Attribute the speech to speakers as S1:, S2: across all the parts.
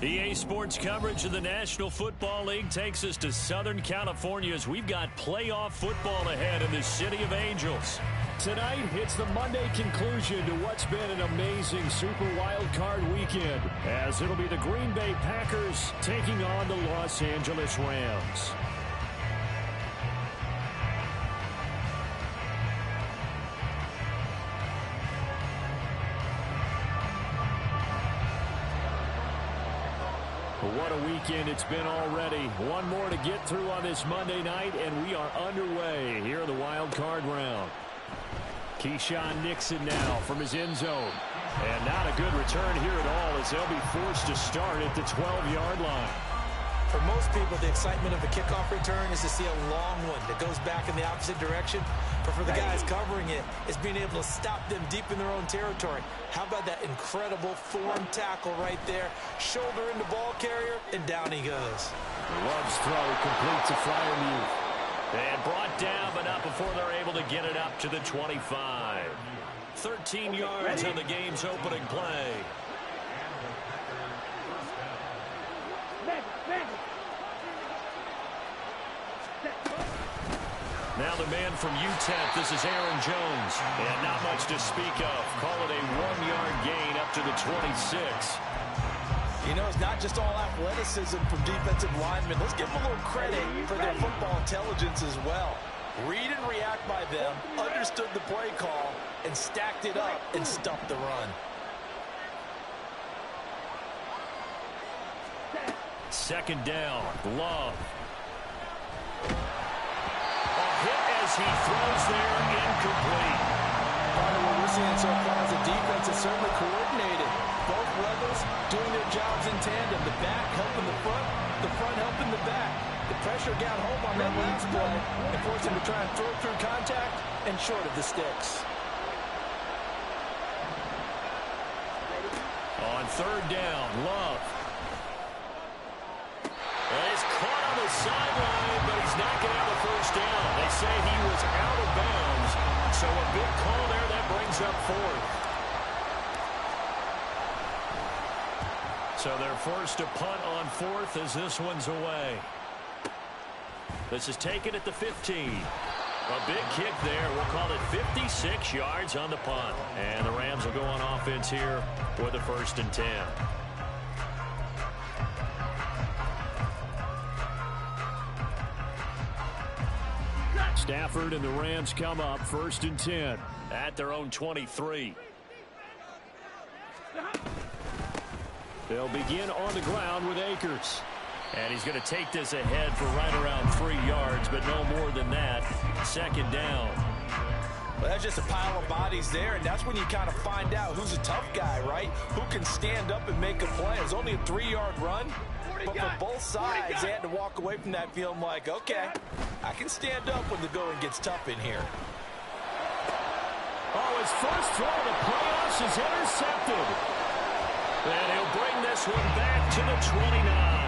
S1: EA Sports coverage of the National Football League takes us to Southern California as we've got playoff football ahead in the City of Angels.
S2: Tonight, it's the Monday conclusion to what's been an amazing Super Wildcard weekend, as it'll be the Green Bay Packers taking on the Los Angeles Rams. What a weekend it's been already. One more to get through on this Monday night, and we are underway here in the wild card round. Keyshawn Nixon now from his end zone. And not a good return here at all, as they'll be forced to start at the 12-yard line.
S3: For most people, the excitement of the kickoff return is to see a long one that goes back in the opposite direction. But for the guys covering it, it's being able to stop them deep in their own territory. How about that incredible form tackle right there? Shoulder in the ball carrier, and down he goes.
S2: Love's throw completes a Freiermuth.
S1: And brought down, but not before they're able to get it up to the 25. 13 yards on the game's opening play. Now the man from UTEP, this is Aaron Jones. And not much to speak of. Call it a 1-yard gain up to the 26.
S3: You know, it's not just all athleticism from defensive linemen. Let's give them a little credit for their football intelligence as well. Read and react by them, understood the play call, and stacked it up and stuffed the run.
S1: Second down, Love. A hit as he throws there, incomplete.
S3: Part of what we're seeing so far is the defense is certainly coordinated. Both levels doing their jobs in tandem. The back helping the front helping the back. The pressure got home on that last play and forced him to try and throw through contact and short of the sticks.
S1: On third down, Love. And he's caught on the sideline, but he's not going to have a first down. They say he was out of bounds, so a big call there that brings up fourth. So they're forced to punt on fourth as this one's away. This is taken at the 15. A big kick there. We'll call it 56 yards on the punt. And the Rams will go on offense here with a 1st and 10.
S2: Stafford and the Rams come up 1st and 10
S1: at their own 23.
S2: They'll begin on the ground with Akers.
S1: And he's going to take this ahead for right around 3 yards, but no more than that. Second down.
S3: Well, that's just a pile of bodies there, and that's when you kind of find out who's a tough guy, right? Who can stand up and make a play. It was only a 3-yard run, but for both sides, they had to walk away from that feeling like, okay, I can stand up when the going gets tough in here.
S2: Oh, his first throw of the playoffs is intercepted.
S1: And he'll bring this one back to the 29.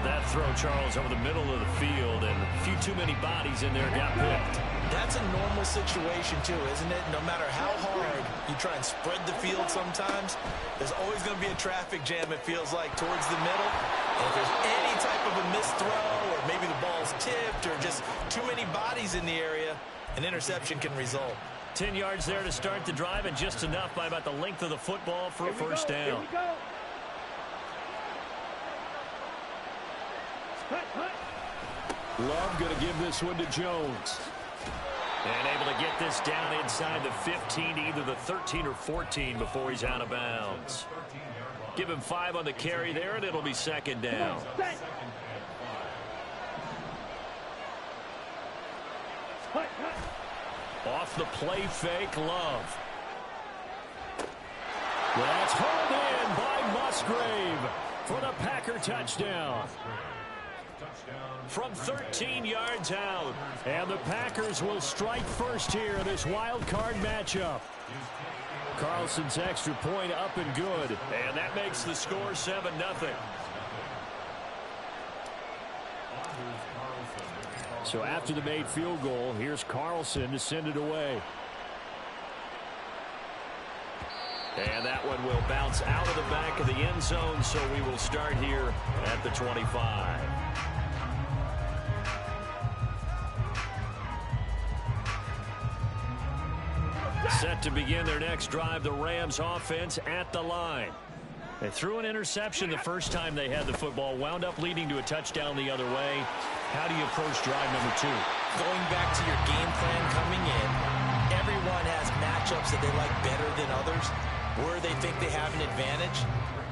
S1: That throw, Charles, over the middle of the field, and a few too many bodies in there got picked.
S3: That's a normal situation, too, isn't it? No matter how hard you try and spread the field sometimes, there's always going to be a traffic jam, it feels like, towards the middle. And if there's any type of a missed throw, or maybe the ball's tipped, or just too many bodies in the area, an interception can result.
S1: 10 yards there to start the drive, and just enough by about the length of the football for a first down.
S2: Love going to give this one to Jones.
S1: And able to get this down inside the 15, either the 13 or 14 before he's out of bounds. Give him 5 on the carry there, and it'll be second down. Off the play fake, Love.
S2: That's hauled in by Musgrave for the Packer touchdown.
S1: From 13 yards out.
S2: And the Packers will strike first here in this wild card matchup. Carlson's extra point up and good.
S1: And that makes the score 7-0.
S2: So after the made field goal, here's Carlson to send it away.
S1: And that one will bounce out of the back of the end zone, so we will start here at the 25. Set to begin their next drive, the Rams offense at the line. They threw an interception the first time they had the football, wound up leading to a touchdown the other way. How do you approach drive number 2?
S3: Going back to your game plan coming in, everyone has matchups that they like better than others. Where they think they have an advantage,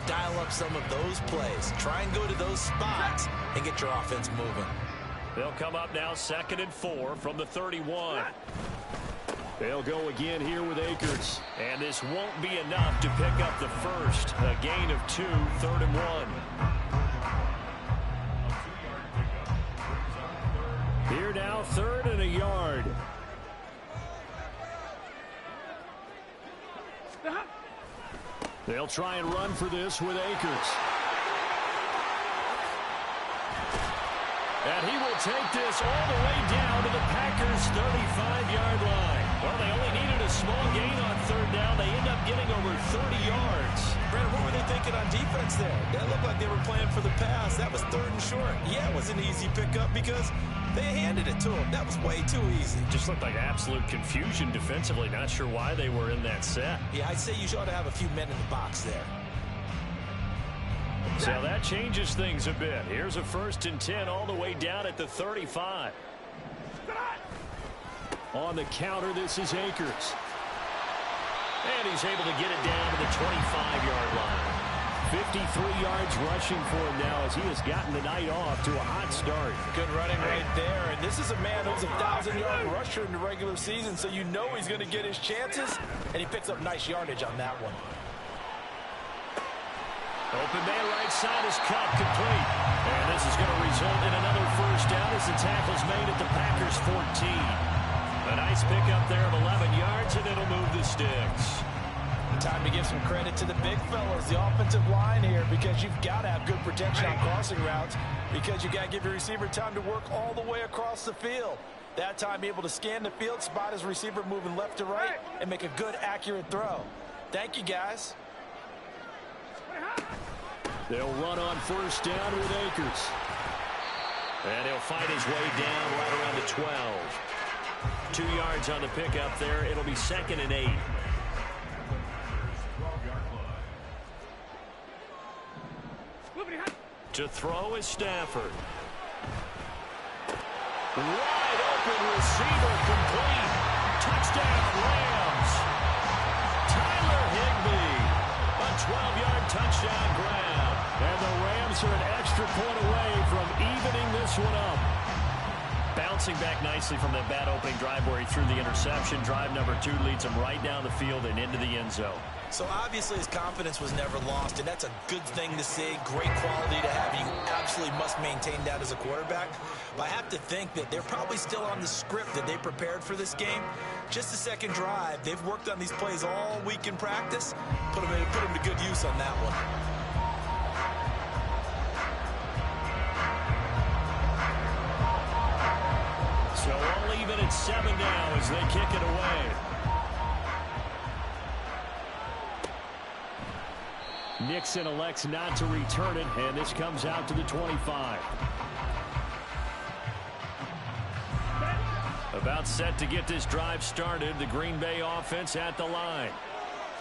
S3: dial up some of those plays. Try and go to those spots and get your offense moving.
S1: They'll come up now 2nd and 4 from the 31.
S2: They'll go again here with Akers.
S1: And this won't be enough to pick up the first. A gain of 2, 3rd and 1.
S2: Here now, 3rd and a yard. They'll try and run for this with Akers.
S1: And he will take this all the way down to the Packers' 35-yard line. Well, they only needed a small gain on 3rd down. They end up getting over 30 yards.
S3: Brandon, what were they thinking on defense there? That looked like they were playing for the pass. That was 3rd and short. Yeah, it was an easy pickup because they handed it to him. That was way too easy.
S1: Just looked like absolute confusion defensively. Not sure why they were in that set.
S3: Yeah, I'd say you ought to have a few men in the box there.
S1: So that changes things a bit. Here's a 1st and 10 all the way down at the 35.
S2: On the counter, this is Akers.
S1: And he's able to get it down to the 25-yard line.
S2: 53 yards rushing for him now as he has gotten the night off to a hot start.
S3: Good running right there. And this is a man who's a 1,000-yard rusher in the regular season, so you know he's going to get his chances. And he picks up nice yardage on that one.
S1: Open man right side is cut complete. And this is going to result in another 1st down as the tackle's made at the Packers' 14. A nice pickup there of 11 yards, and it'll move the sticks.
S3: Time to give some credit to the big fellas, the offensive line here, because you've got to have good protection on crossing routes, because you got to give your receiver time to work all the way across the field. That time able to scan the field, spot his receiver moving left to right, and make a good, accurate throw. Thank you, guys.
S2: They'll run on 1st down with Akers.
S1: And he'll fight his way down right around the 12. 2 yards on the pickup there. It'll be 2nd and 8. To throw is Stafford. Wide open receiver complete. Touchdown Rams. Tyler Higbee. A 12-yard touchdown grab.
S2: And the Rams are an extra point away from evening this one up.
S1: Bouncing back nicely from that bad opening drive where he threw the interception. Drive number 2 leads him right down the field and into the end zone.
S3: So obviously his confidence was never lost, and that's a good thing to see. Great quality to have. You absolutely must maintain that as a quarterback. But I have to think that they're probably still on the script that they prepared for this game. Just the 2nd drive. They've worked on these plays all week in practice. Put them to good use on that one.
S1: So all even at 7 now as they kick it away.
S2: Nixon elects not to return it, and this comes out to the 25.
S1: About set to get this drive started. The Green Bay offense at the line.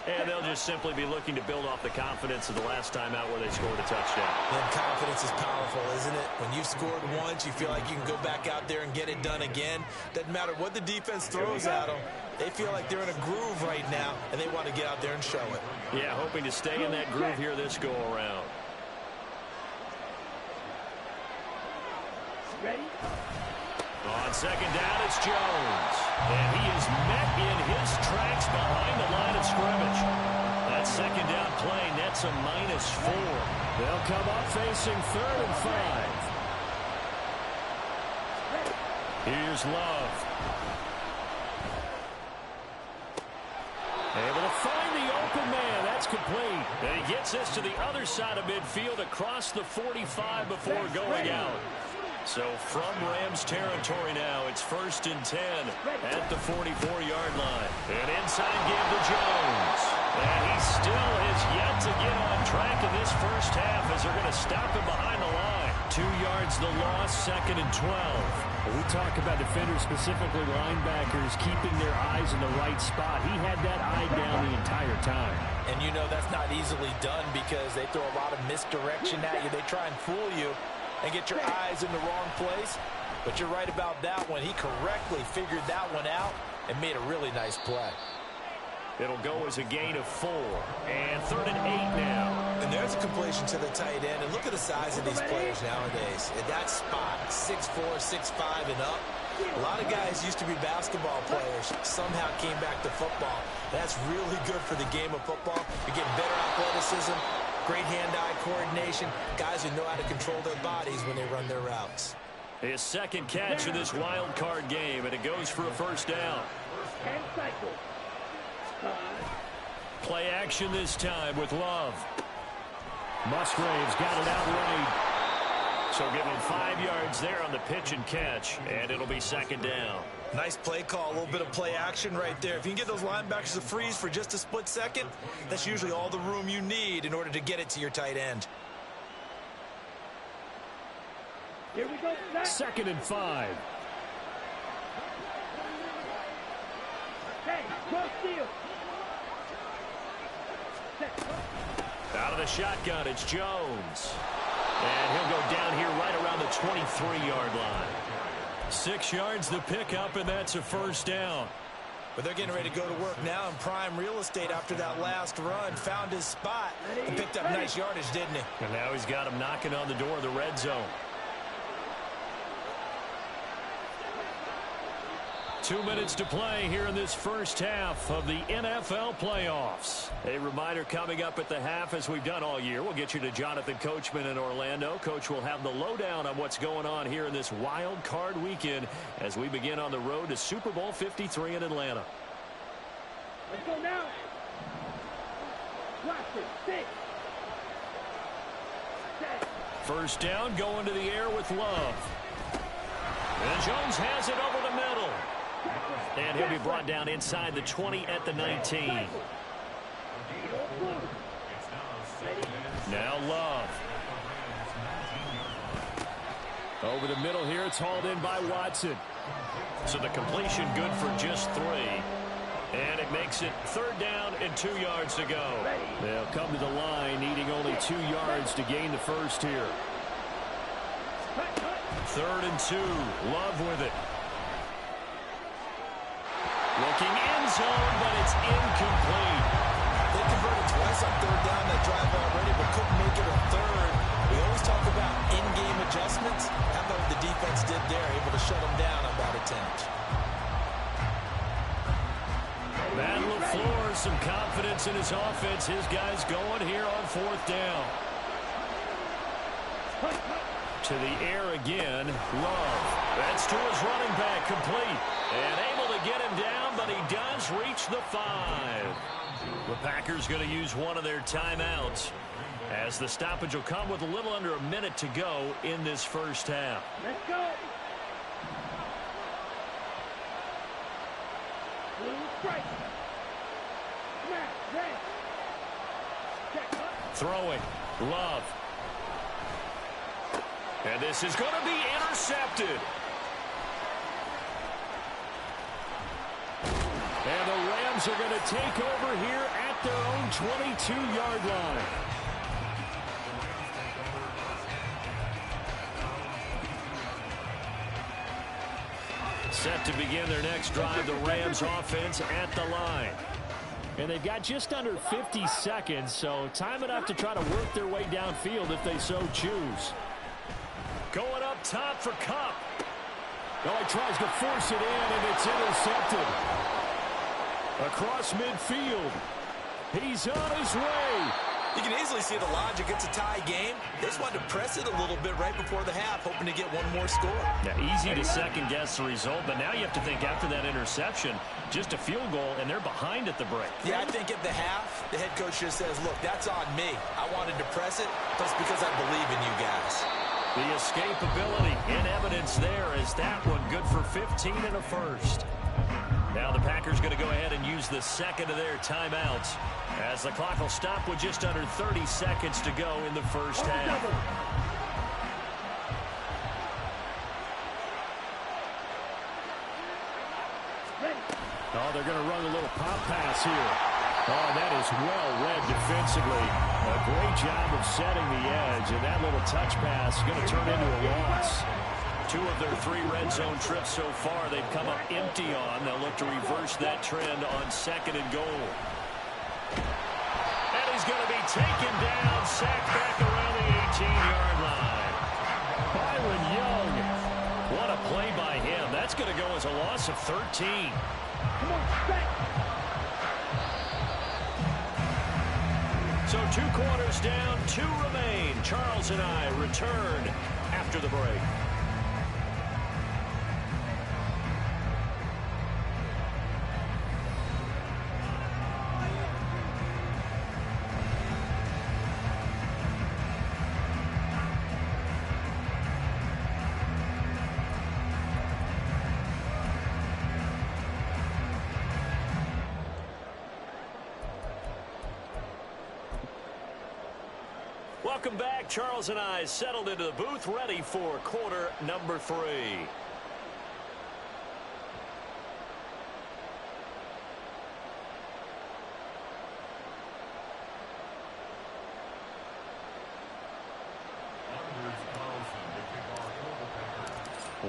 S1: And they'll just simply be looking to build off the confidence of the last time out where they scored a touchdown.
S3: And confidence is powerful, isn't it? When you've scored once, you feel like you can go back out there and get it done again. Doesn't matter what the defense throws at them. They feel like they're in a groove right now, and they want to get out there and show it.
S1: Yeah, hoping to stay in that groove here this go-around.
S2: Ready?
S1: On 2nd down, it's Jones. And he is met in his tracks behind the line of scrimmage. That 2nd down play nets a -4.
S2: They'll come up facing 3rd and 5.
S1: Here's Love.
S2: Able to find the open man. That's complete.
S1: And he gets this to the other side of midfield across the 45 before going out. So from Rams territory now, it's 1st and 10 at the 44-yard line. And inside give to Jones. And he still is yet to get on track in this first half as they're going to stop him behind the line. 2 yards the loss, 2nd and 12.
S2: When we talk about defenders, specifically linebackers, keeping their eyes in the right spot. He had that eye down the entire time.
S3: And you know that's not easily done because they throw a lot of misdirection at you. They try and fool you and get your eyes in the wrong place. But you're right about that one. He correctly figured that one out and made a really nice play.
S1: It'll go as a gain of 4. And 3rd and 8 now.
S3: And there's a completion to the tight end. And look at the size of these players nowadays. At that spot, 6'4", 6'5", and up. A lot of guys used to be basketball players, somehow came back to football. That's really good for the game of football. You're getting better athleticism, great hand-eye coordination, guys who know how to control their bodies when they run their routes.
S1: His 2nd catch in this wild card game, and it goes for a first down. Play action this time with Love.
S2: Musgrave's got it outright.
S1: So give him 5 yards there on the pitch and catch, and it'll be 2nd down.
S3: Nice play call, a little bit of play action right there. If you can get those linebackers to freeze for just a split second, that's usually all the room you need in order to get it to your tight end.
S4: Here we go.
S2: 2nd and 5.
S4: Hey, cross field.
S1: Out of the shotgun, it's Jones. And he'll go down here right around the 23-yard line. 6 yards the pickup, and that's a first down.
S3: But they're getting ready to go to work now in prime real estate after that last run. Found his spot and picked up nice yardage, didn't he?
S1: And now he's got him knocking on the door of the red zone. 2 minutes to play here in this first half of the NFL playoffs. A reminder coming up at the half, as we've done all year. We'll get you to Jonathan Coachman in Orlando. Coach will have the lowdown on what's going on here in this wild card weekend as we begin on the road to Super Bowl 53 in Atlanta.
S4: Let's go now. Watch it. 6. 7.
S1: First down, going to the air with Love. And Jones has it over the middle. And he'll be brought down inside the 20 at the 19. Now Love.
S2: Over the middle here, it's hauled in by Watson.
S1: So the completion good for just 3. And it makes it 3rd down and 2 yards to go.
S2: They'll come to the line, needing only 2 yards to gain the first here.
S1: 3rd and 2. Love with it. Looking end zone, but it's incomplete.
S3: They converted twice on 3rd down that drive already, but couldn't make it a 3rd. We always talk about in-game adjustments. How about what the defense did there, able to shut them down on that attempt.
S1: Matt LaFleur, some confidence in his offense. His guys going here on 4th down. To the air again, Love. That's to his running back, complete. And able to get him down, but he does reach the 5. The Packers going to use one of their timeouts, as the stoppage will come with a little under a minute to go in this first half.
S4: Let's go. Blue strike. Smash. Red. Check.
S1: Throwing. Love. And this is going to be intercepted.
S2: And the Rams are going to take over here at their own 22-yard line.
S1: Set to begin their next drive, the Rams offense at the line.
S2: And they've got just under 50 seconds, so time enough to try to work their way downfield if they so choose.
S1: Going up top for Kupp.
S2: Well, he tries to force it in, and it's intercepted. Across midfield. He's on his way.
S3: You can easily see the logic. It's a tie game. They just wanted to press it a little bit right before the half, hoping to get one more score.
S1: Now, easy to second-guess the result, but now you have to think after that interception, just a field goal, and they're behind at the break.
S3: Yeah, I think at the half, the head coach just says, look, that's on me. I wanted to press it, but it's because I believe in you guys.
S1: The escapability in evidence there, as that one good for 15 and a first. Now the Packers going to go ahead and use the second of their timeouts, as the clock will stop with just under 30 seconds to go in the first half.
S2: Oh, they're going to run a little pop pass here. Oh, that is well read defensively. A great job of setting the edge, and that little touch pass is going to turn into a loss.
S1: 2 of their 3 red zone trips so far, they've come up empty on. They'll look to reverse that trend on 2nd and goal. And he's going to be taken down, sacked back around the 18-yard line. Byron Young. What a play by him. That's going to go as a loss of 13.
S4: Come on, back.
S1: So 2 quarters down, 2 remain. Charles and I return after the break. Welcome back. Charles and I settled into the booth, ready for quarter number 3.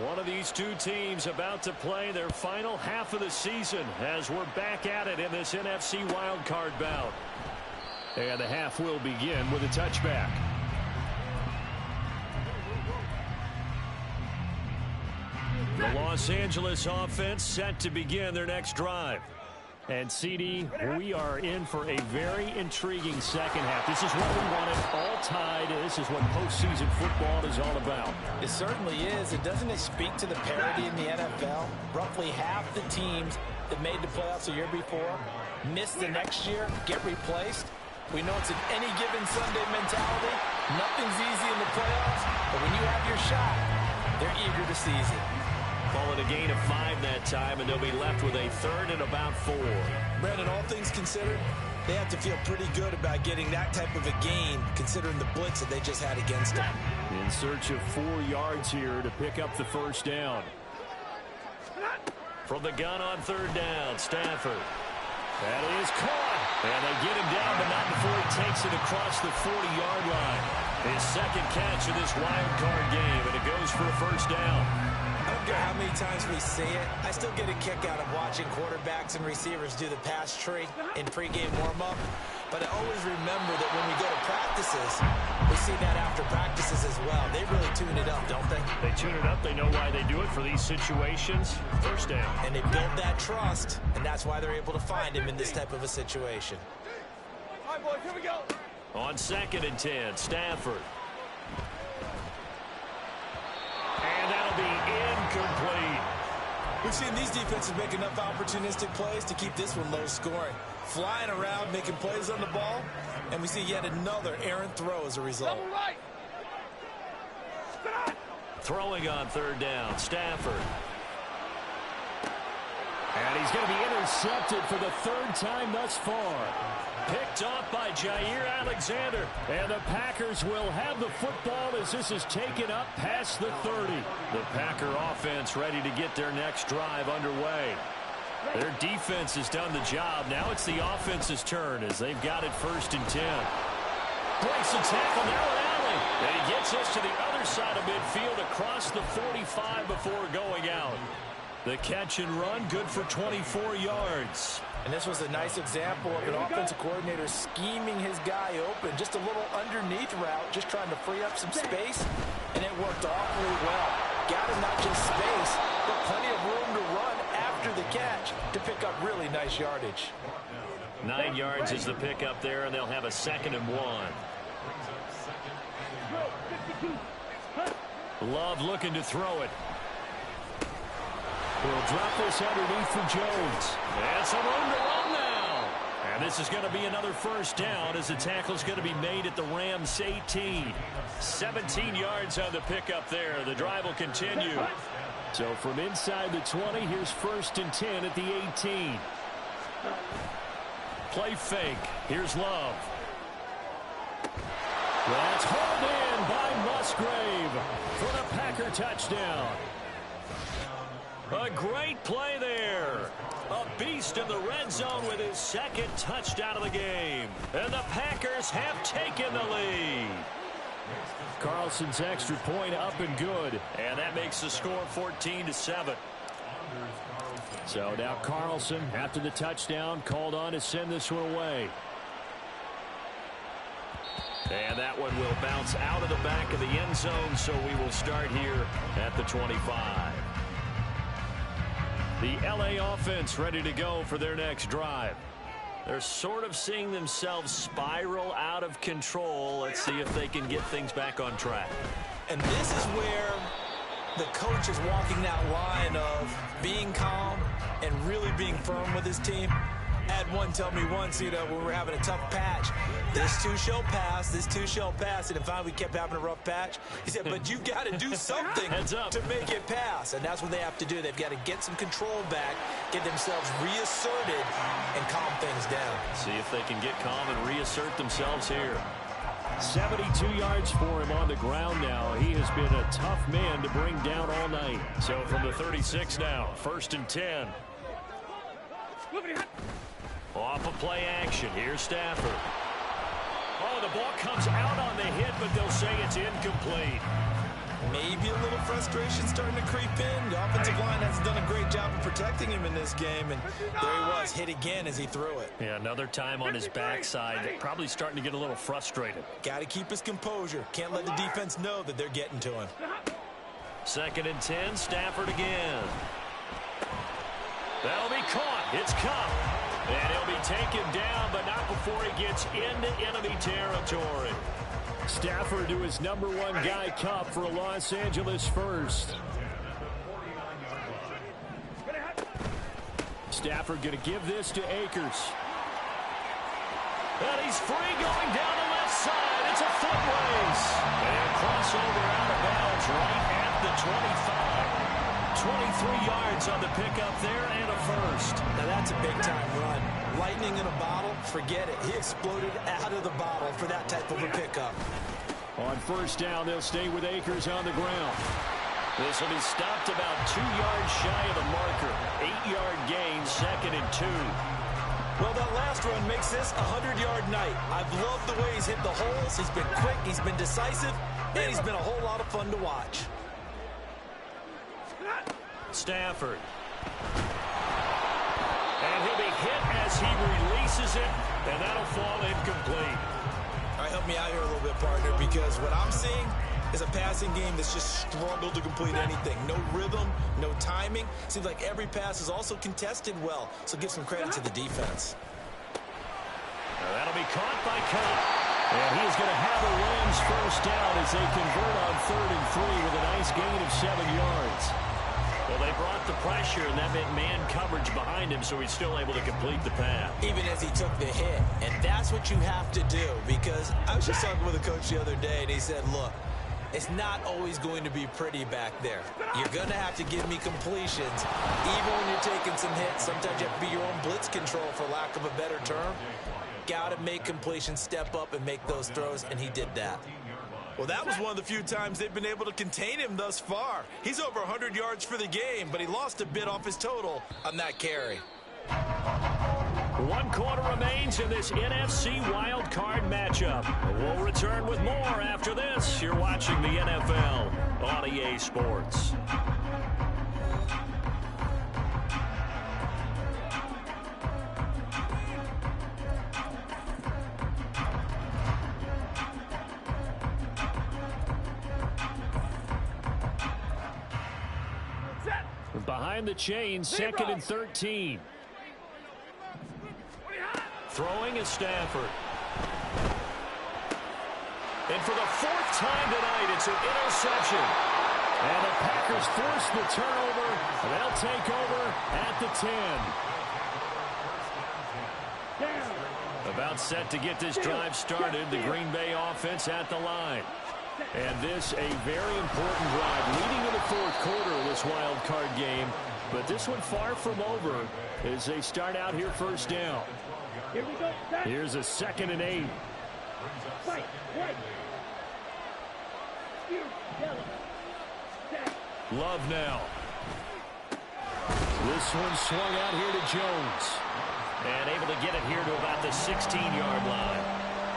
S1: One of these 2 teams about to play their final half of the season as we're back at it in this NFC Wildcard bout. And the half will begin with a touchback. The Los Angeles offense set to begin their next drive. And, CD, we are in for a very intriguing second half. This is what we wanted, all tied. This is what postseason football is all about.
S3: It certainly is. And doesn't it speak to the parity in the NFL? Roughly half the teams that made the playoffs the year before miss the next year, get replaced. We know it's an any given Sunday mentality. Nothing's easy in the playoffs, but when you have your shot, they're eager to seize it.
S1: Call it a gain of 5 that time, and they'll be left with a 3rd and about 4.
S3: Brandon, all things considered, they have to feel pretty good about getting that type of a gain, considering the blitz that they just had against them.
S2: In search of 4 yards here to pick up the first down.
S1: From the gun on 3rd down, Stafford. That is caught. And they get him down, but not before he takes it across the 40-yard line. His 2nd catch of this wild card game, and it goes for a first down.
S3: I don't care how many times we say it, I still get a kick out of watching quarterbacks and receivers do the pass tree in pregame warm-up. But I always remember that when we go to practices, we see that after practices as well. They really tune it up, don't they?
S1: They tune it up. They know why they do it for these situations. First down.
S3: And they build that trust, and that's why they're able to find him in this type of a situation.
S4: All right, boys, here we go.
S1: On 2nd and 10, Stafford. And that'll be incomplete.
S3: We've seen these defenses make enough opportunistic plays to keep this one low scoring. Flying around, making plays on the ball, and we see yet another errant throw as a result.
S4: Double right.
S1: Throwing on 3rd down, Stafford.
S2: And he's going to be intercepted for the 3rd time thus far.
S1: Picked off by Jair Alexander.
S2: And the Packers will have the football as this is taken up past the 30.
S1: The Packer offense ready to get their next drive underway. Their defense has done the job. Now it's the offense's turn as they've got it 1st and 10. Breaks the tackle now in Allen. And he gets us to the other side of midfield across the 45 before going out. The catch and run good for 24 yards.
S3: And this was a nice example of an offensive coordinator scheming his guy open. Just a little underneath route, just trying to free up some space. And it worked awfully well. Got him not just space, but plenty of room to run after the catch to pick up really nice yardage.
S1: 9 yards is the pickup there, and they'll have a 2nd and 1. Love looking to throw it.
S2: We'll drop this underneath for Jones.
S1: And some room to run now. And this is going to be another first down as the tackle's going to be made at the Rams 18. 17 yards on the pickup there. The drive will continue.
S2: So from inside the 20, here's 1st and 10 at the 18.
S1: Play fake. Here's Love.
S2: That's hauled in by Musgrave for the Packer touchdown.
S1: A great play there. A beast in the red zone with his 2nd touchdown of the game. And the Packers have taken the lead.
S2: Carlson's extra point up and good.
S1: And that makes the score 14-7.
S2: So now Carlson, after the touchdown, called on to send this one away.
S1: And that one will bounce out of the back of the end zone, so we will start here at the 25. The LA offense ready to go for their next drive. They're sort of seeing themselves spiral out of control. Let's see if they can get things back on track.
S3: And this is where the coach is walking that line of being calm and really being firm with his team. I had one tell me once, when we were having a tough patch, this too shall pass, this too shall pass. And finally we kept having a rough patch. He said, but you got to do something to make it pass. And that's what they have to do. They've got to get some control back, get themselves reasserted, and calm things down.
S1: See if they can get calm and reassert themselves here.
S2: 72 yards for him on the ground now. He has been a tough man to bring down all night.
S1: So from the 36 now, 1st and 10. Off of play action. Here's Stafford. Oh, the ball comes out on the hit, but they'll say it's incomplete.
S3: Maybe a little frustration starting to creep in. The offensive line has done a great job of protecting him in this game, and there he was, hit again as he threw it.
S1: Yeah, another time on his backside. Probably starting to get a little frustrated.
S3: Got to keep his composure. Can't let the defense know that they're getting to him.
S1: 2nd and 10, Stafford again. That'll be caught. It's Cup. And he'll be taken down, but not before he gets into enemy territory.
S2: Stafford to his number 1 guy, Cup, for a Los Angeles first. Stafford going to give this to Akers.
S1: And he's free going down the left side. It's a foot race. And crossover out of bounds right at the 25. 23 yards on the pickup there and a first.
S3: Now that's a big-time run. Lightning in a bottle, forget it. He exploded out of the bottle for that type of a pickup.
S2: On 1st down, they'll stay with Akers on the ground.
S1: This will be stopped about 2 yards shy of the marker. 8-yard gain, 2nd and 2.
S3: Well, that last run makes this a 100-yard night. I've loved the way he's hit the holes. He's been quick, he's been decisive, and he's been a whole lot of fun to watch.
S1: Stafford. And he'll be hit as he releases it, and that'll fall incomplete.
S3: All right, help me out here a little bit, partner, because what I'm seeing is a passing game that's just struggled to complete anything. No rhythm, no timing. Seems like every pass is also contested well, so give some credit to the defense.
S1: Now that'll be caught by Cup.
S2: And he's going to have a Rams first down as they convert on 3rd and 3 with a nice gain of 7 yards.
S1: Well, they brought the pressure, and that meant man coverage behind him, so he's still able to complete the pass.
S3: Even as he took the hit. And that's what you have to do, because I was just talking with a coach the other day, and he said, look, it's not always going to be pretty back there. You're going to have to give me completions. Even when you're taking some hits, sometimes you have to be your own blitz control, for lack of a better term. Got to make completions, step up, and make those throws, and he did that. Well, that was one of the few times they've been able to contain him thus far. He's over 100 yards for the game, but he lost a bit off his total on that carry.
S1: 1 quarter remains in this NFC Wildcard matchup. We'll return with more after this. You're watching the NFL on EA Sports.
S2: Behind the chains, 2nd and 13.
S1: Throwing is Stafford. And for the 4th time tonight, it's an interception.
S2: And the Packers force the turnover. They'll take over at the 10.
S1: About set to get this drive started. The Green Bay offense at the line.
S2: And this a very important drive leading in the fourth quarter of this wild card game. But this one far from over as they start out here first down.
S4: Here we go.
S2: Here's a 2nd and 8.
S4: Fight.
S2: Love now. This one swung out here to Jones.
S1: And able to get it here to about the 16-yard line.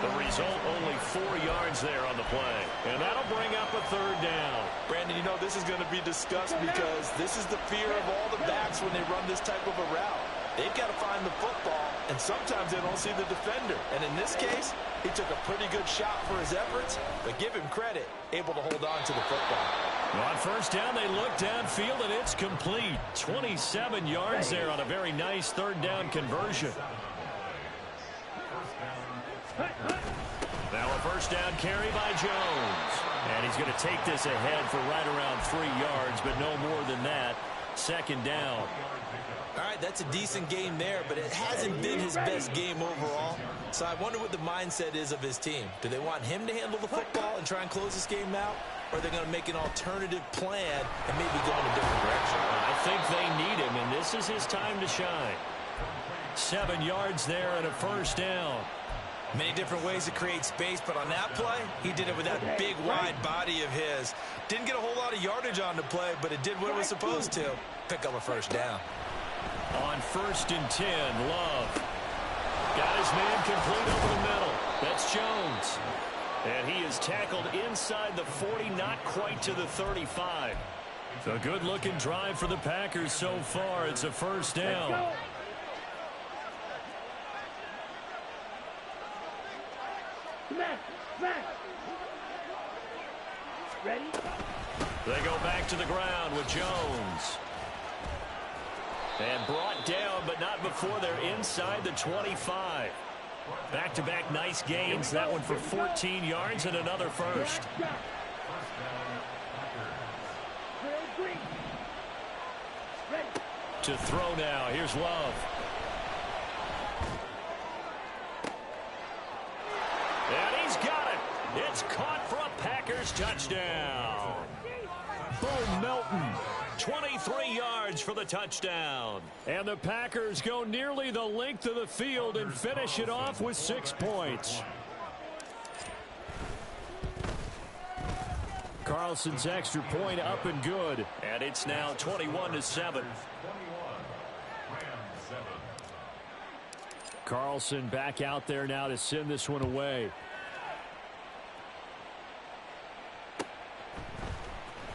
S1: The result, only 4 yards there on the play.
S2: And that'll bring up a 3rd down.
S3: Brandon, you know this is going to be discussed because this is the fear of all the backs when they run this type of a route. They've got to find the football, and sometimes they don't see the defender. And in this case, he took a pretty good shot for his efforts, but give him credit, able to hold on to the football.
S1: On first down, they look downfield, and it's complete. 27 yards there on a very nice 3rd down conversion. Now a first down carry by Jones. And he's going to take this ahead for right around 3 yards, but no more than that. 2nd down.
S3: All right, that's a decent game there, but it hasn't been his best game overall. So I wonder what the mindset is of his team. Do they want him to handle the football and try and close this game out? Or are they going to make an alternative plan and maybe go in a different direction?
S1: I think they need him, and this is his time to shine. 7 yards there and a first down.
S3: Many different ways to create space, but on that play, he did it with that big, wide body of his. Didn't get a whole lot of yardage on the play, but it did what it was supposed to. Pick up a first down.
S1: On 1st and 10, Love. Got his man complete over the middle. That's Jones. And he is tackled inside the 40, not quite to the 35. A good-looking drive for the Packers so far. It's a first down.
S4: Ready?
S1: They go back to the ground with Jones. And brought down, but not before they're inside the 25. Back-to-back nice gains. That one for 14 yards and another first. To throw now. Here's Love. And he's got it. It's caught for a Packers touchdown. Boom, Melton. 23 yards for the touchdown.
S2: And the Packers go nearly the length of the field and finish it off with 6 points. Carlson's extra point up and good.
S1: And it's now 21-7.
S2: Carlson back out there now to send this one away.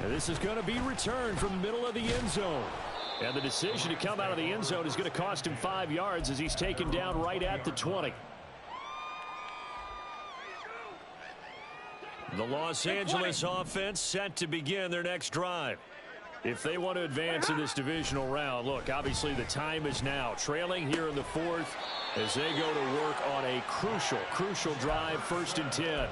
S2: And this is going to be returned from the middle of the end zone. And the decision to come out of the end zone is going to cost him 5 yards as he's taken down right at the 20.
S1: The Los Angeles offense set to begin their next drive.
S2: If they want to advance in this divisional round, look, obviously the time is now. Trailing here in the 4th as they go to work on a crucial drive, 1st and 10.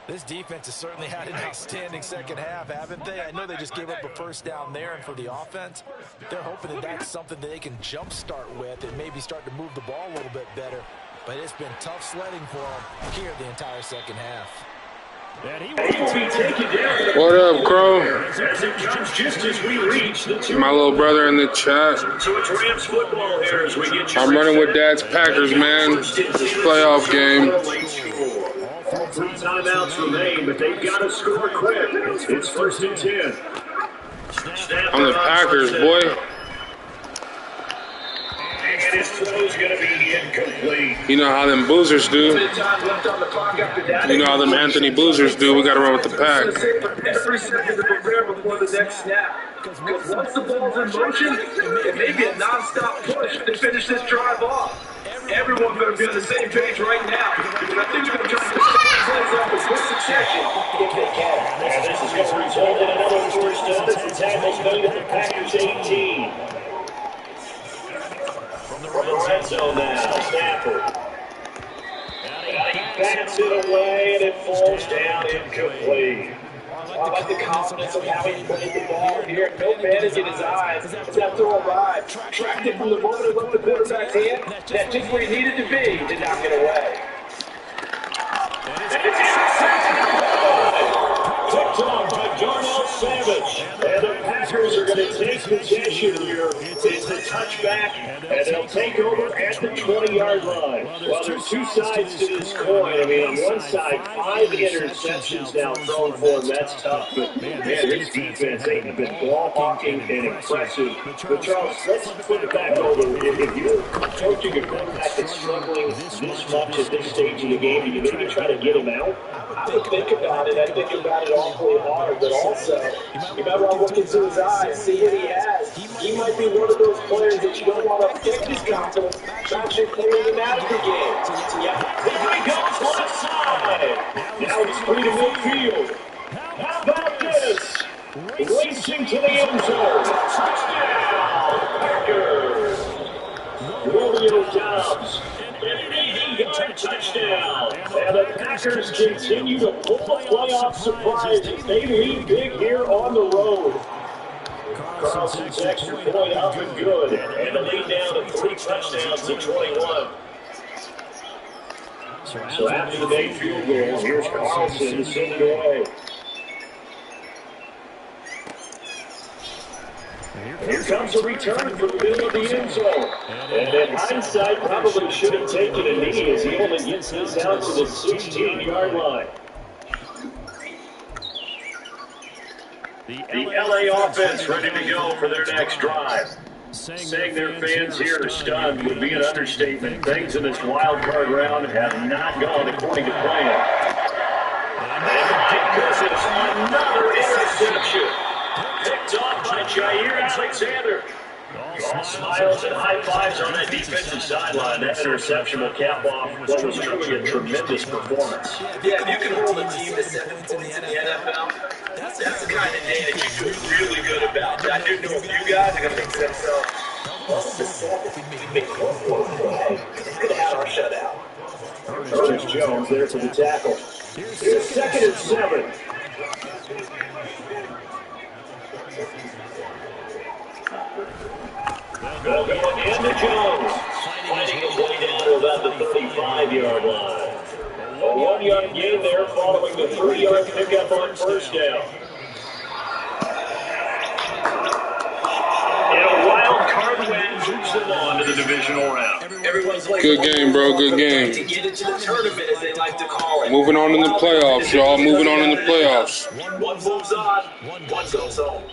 S3: This defense has certainly had an outstanding second half, haven't they? I know they just gave up a first down there, and for the offense, they're hoping that that's something that they can jumpstart with and maybe start to move the ball a little bit better. But it's been tough sledding for them here the entire second half.
S5: What up, Crow? My little brother in the chat. I'm running with Dad's Packers, man. Playoff game.
S6: All 3 timeouts remain, but they've got to score quick. It's 1st and 10.
S5: I'm the Packers, boy.
S6: And his throw's going to be incomplete.
S5: You know how them boozers do. You know how them Anthony boozers do. We got to run with the pack.
S6: Everything is prepared before the next snap. Because once the ball's in motion, it may be a non-stop push to finish this drive off. Everyone better be on the same page right now. Because I think they're going to try to close off in quick succession if they can. And this is going to result in another first down as the tackles made at the Packers 18. From the red zone now, Stafford. And he backs it away, and it falls down incomplete. I like the confidence of how he played the ball here. No bandage in his eyes. As that throw arrived, tracked it from the moment it left the quarterback's hand. That's just where he needed to be to knock it away. And it's
S7: And the Packers are going to take possession here. It's a touchback, and they'll take over at the 20-yard line. Well, there's two sides to this coin. I mean, on one side, 5 interceptions now thrown for him. That's tough. But, man, his defense, they have been ball-hawking and impressive. But, Charles, let's put it back over. If you're coaching a quarterback that's struggling this much at this stage of the game, do you maybe try to get him out?
S6: I would think about it. I think about it awfully hard, but also, you might want to look into his eyes, see what he has. He might be one of those players that you don't want to affect his confidence, actually playing him out of the game. So, yeah,
S7: there he goes left side. Now it's free to midfield. How about this? Racing to the end zone. Touchdown, Packers. Romeo Dobbs. An 80-yard touchdown. And the Packers continue to pull the playoff surprise as they lead big here on the road. Carlson's extra point up and good. And the lead down to 3 touchdowns to 21. So after the big field goal, here's Carlson to send it away. Here comes a return from the middle of the end zone. And in hindsight, probably should have taken a knee as he only gets this out to the 16-yard line. The LA offense ready to go for their next drive. Saying their fans here are stunned would be an understatement. Things in this wild card round have not gone according to plan. And my goodness, another interception. Picked off by Jair Alexander. All smiles and high fives on that defensive sideline. That interception will cap off what was truly a tremendous performance.
S6: Yeah, if you can hold a team to 7 points in the NFL, that's the kind of day that you feel really good about. I do know a few guys are going to think to themselves, well, it's the 7th. We make 1 more play. We could have had our shutout.
S7: Ernest Jones there for the tackle. Here's 2nd and 7. They'll go into Jones, fighting his way down to about the 35-yard line. A 1-yard gain there following the 3-yard pickup on first down. And a wild card win moves them on to the divisional round.
S5: Good game, bro. Good game.
S6: To get into the tournament, as they like to call it.
S5: Moving on in the playoffs, y'all. Moving on in the playoffs.
S6: One moves on, one goes home.